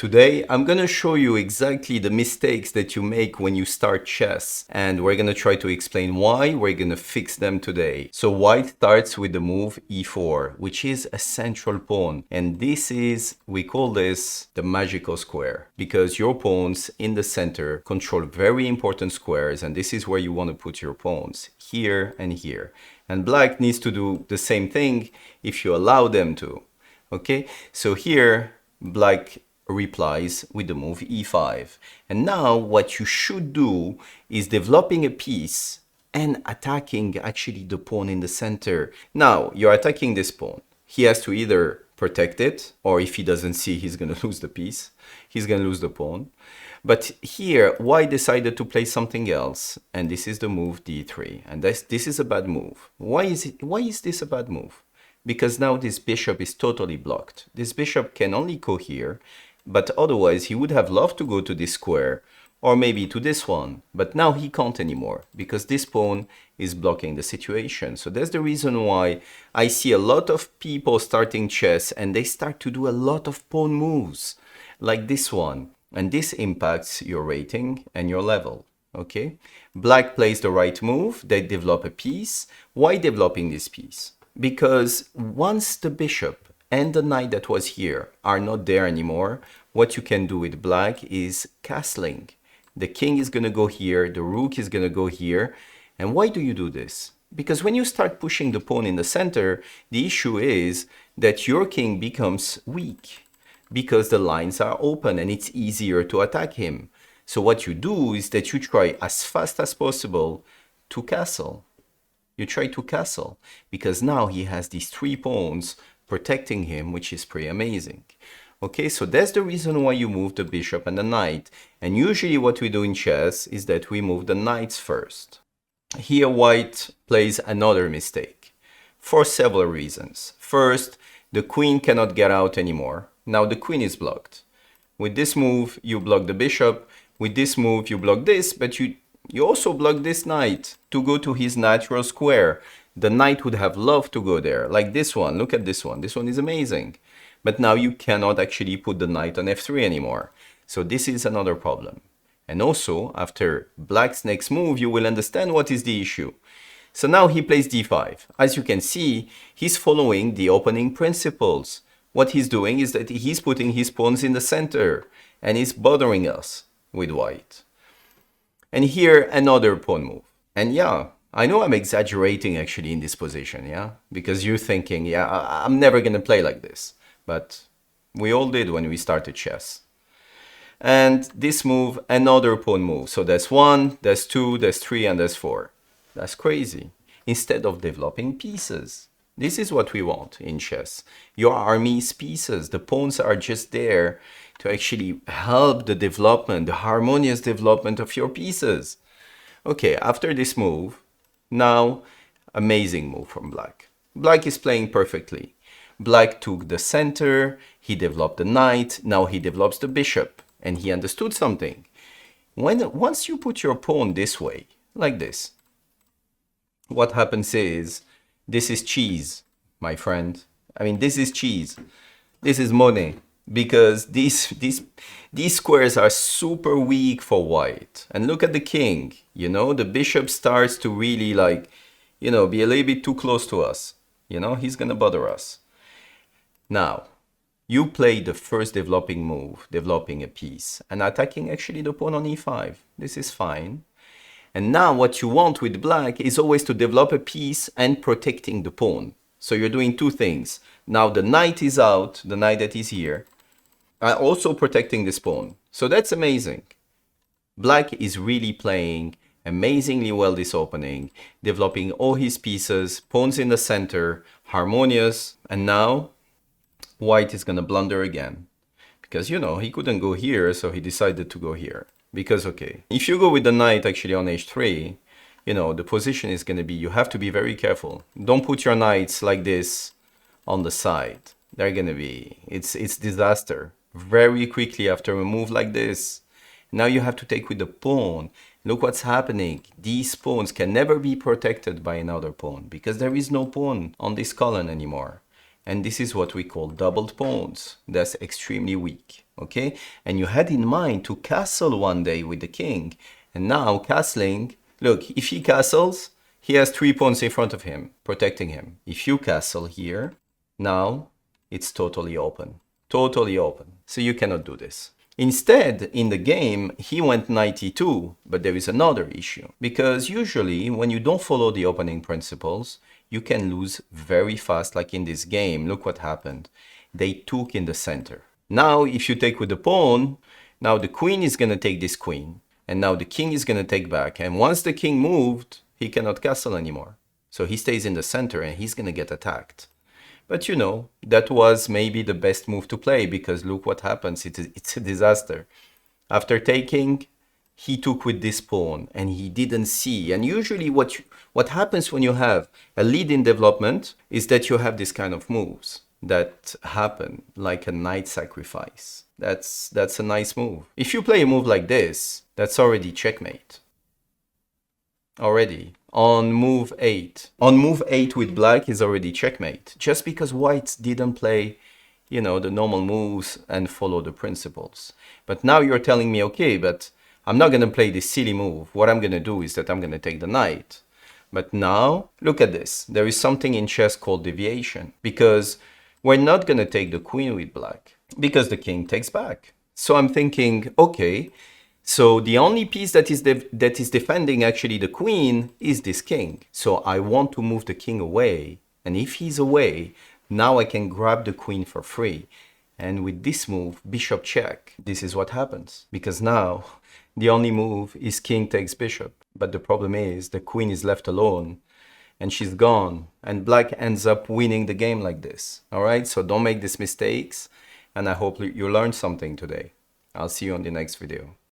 Today, I'm gonna show you exactly the mistakes that you make when you start chess, and we're gonna try to explain why. We're gonna fix them today. So white starts with the move e4, which is a central pawn, and we call this the magical square, because your pawns in the center control very important squares, and this is where you want to put your pawns, here and here. And black needs to do the same thing if you allow them to. Okay, so here black replies with the move e5. And now what you should do is developing a piece and attacking actually the pawn in the center. Now you're attacking this pawn. He has to either protect it, or if he doesn't see, he's going to lose the piece. He's going to lose the pawn. But here, white decided to play something else, and this is the move d3. And this is a bad move. Why is this a bad move? Because now this bishop is totally blocked. This bishop can only go here, but otherwise he would have loved to go to this square, or maybe to this one, but now he can't anymore, because this pawn is blocking the situation. So that's the reason why I see a lot of people starting chess, and they start to do a lot of pawn moves, like this one, and this impacts your rating and your level. Okay, black plays the right move, they develop a piece. Why developing this piece? Because once the bishop and the knight that was here are not there anymore, what you can do with black is castling. The king is going to go here, the rook is going to go here. And why do you do this? Because when you start pushing the pawn in the center, the issue is that your king becomes weak, because the lines are open and it's easier to attack him. So what you do is that you try as fast as possible to castle. You try to castle, because now he has these three pawns protecting him, which is pretty amazing. Okay, so that's the reason why you move the bishop and the knight. And usually what we do in chess is that we move the knights first. Here white plays another mistake for several reasons. First, the queen cannot get out anymore. Now the queen is blocked. With this move, you block the bishop. With this move, you block this, but you also block this knight to go to his natural square. The knight would have loved to go there, like this one. Look at this one. This one is amazing. But now you cannot actually put the knight on f3 anymore. So this is another problem. And also, after black's next move, you will understand what is the issue. So now he plays d5. As you can see, he's following the opening principles. What he's doing is that he's putting his pawns in the center, and he's bothering us with white. And here, another pawn move. And yeah, I know I'm exaggerating actually in this position, yeah? Because you're thinking, yeah, I'm never going to play like this. But we all did when we started chess. And this move, another pawn move. So that's 1, that's 2, that's 3, and that's 4. That's crazy. Instead of developing pieces. This is what we want in chess. Your army's pieces. The pawns are just there to actually help the development, the harmonious development of your pieces. Okay, after this move, now, amazing move from black. Black is playing perfectly. Black took the center, he developed the knight, now he develops the bishop, and he understood something. Once you put your pawn this way, like this, what happens is, this is cheese, my friend. I mean, this is cheese. This is money. Because these squares are super weak for white. And look at the king, you know, the bishop starts to really like, you know, be a little bit too close to us. You know, he's gonna bother us. Now, you play the first developing move, developing a piece, and attacking actually the pawn on e5. This is fine. And now what you want with black is always to develop a piece and protecting the pawn. So you're doing two things. Now the knight is out, the knight that is here, also protecting this pawn. So that's amazing. Black is really playing amazingly well this opening, developing all his pieces, pawns in the center, harmonious. And now white is going to blunder again. Because, you know, he couldn't go here, so he decided to go here. Because, okay, if you go with the knight actually on h3, you know, the position is going to be, you have to be very careful. Don't put your knights like this on the side. They're going to be, it's disaster. Very quickly after a move like this. Now you have to take with the pawn. Look what's happening. These pawns can never be protected by another pawn because there is no pawn on this column anymore. And this is what we call doubled pawns. That's extremely weak, okay? And you had in mind to castle one day with the king. And now castling, look, if he castles, he has 3 pawns in front of him, protecting him. If you castle here, now it's totally open. Totally open. So you cannot do this. Instead, in the game, he went knight e2, but there is another issue. Because usually, when you don't follow the opening principles, you can lose very fast, like in this game. Look what happened. They took in the center. Now, if you take with the pawn, now the queen is going to take this queen. And now the king is going to take back. And once the king moved, he cannot castle anymore. So he stays in the center and he's going to get attacked. But you know, that was maybe the best move to play, because look what happens. It's a disaster. After taking, he took with this pawn and he didn't see. And usually what happens when you have a lead in development is that you have this kind of moves that happen, like a knight sacrifice. That's a nice move. If you play a move like this, that's already checkmate. Already. On move 8. On move 8 with black is already checkmate. Just because whites didn't play, you know, the normal moves and follow the principles. But now you're telling me, okay, but I'm not going to play this silly move. What I'm going to do is that I'm going to take the knight. But now, look at this. There is something in chess called deviation. Because we're not going to take the queen with black. Because the king takes back. So I'm thinking, okay, so the only piece that is defending actually the queen is this king. So I want to move the king away. And if he's away, now I can grab the queen for free. And with this move, bishop check, this is what happens. Because now the only move is king takes bishop. But the problem is the queen is left alone and she's gone. And black ends up winning the game like this. All right, so don't make these mistakes. And I hope you learned something today. I'll see you on the next video.